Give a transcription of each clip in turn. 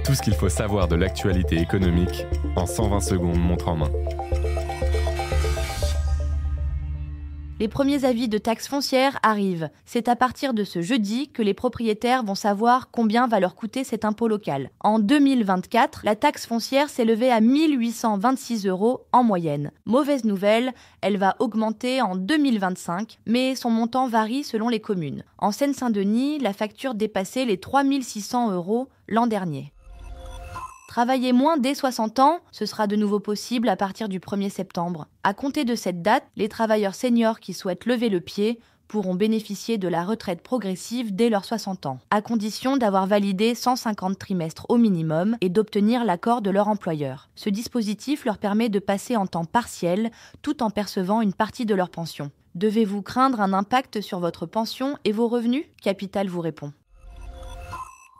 Tout ce qu'il faut savoir de l'actualité économique en 120 secondes montre en main. Les premiers avis de taxes foncières arrivent. C'est à partir de ce jeudi que les propriétaires vont savoir combien va leur coûter cet impôt local. En 2024, la taxe foncière s'élevait à 1 826 € en moyenne. Mauvaise nouvelle, elle va augmenter en 2025, mais son montant varie selon les communes. En Seine-Saint-Denis, la facture dépassait les 3 600 € l'an dernier. Travailler moins dès 60 ans, ce sera de nouveau possible à partir du 1er septembre. À compter de cette date, les travailleurs seniors qui souhaitent lever le pied pourront bénéficier de la retraite progressive dès leurs 60 ans, à condition d'avoir validé 150 trimestres au minimum et d'obtenir l'accord de leur employeur. Ce dispositif leur permet de passer en temps partiel tout en percevant une partie de leur pension. Devez-vous craindre un impact sur votre pension et vos revenus ? Capital vous répond.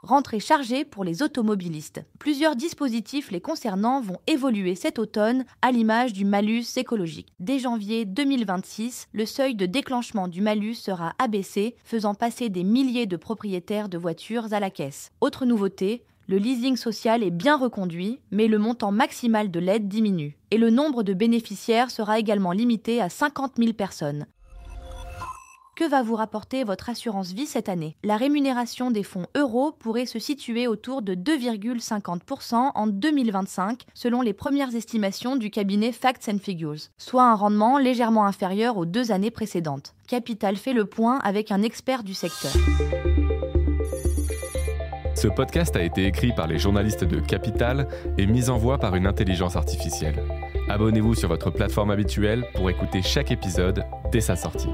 Rentrée chargée pour les automobilistes. Plusieurs dispositifs les concernant vont évoluer cet automne à l'image du malus écologique. Dès janvier 2026, le seuil de déclenchement du malus sera abaissé, faisant passer des milliers de propriétaires de voitures à la caisse. Autre nouveauté, le leasing social est bien reconduit, mais le montant maximal de l'aide diminue. Et le nombre de bénéficiaires sera également limité à 50 000 personnes. Que va vous rapporter votre assurance vie cette année ? La rémunération des fonds euros pourrait se situer autour de 2,50% en 2025, selon les premières estimations du cabinet Facts & Figures, soit un rendement légèrement inférieur aux 2 années précédentes. Capital fait le point avec un expert du secteur. Ce podcast a été écrit par les journalistes de Capital et mis en voix par une intelligence artificielle. Abonnez-vous sur votre plateforme habituelle pour écouter chaque épisode dès sa sortie.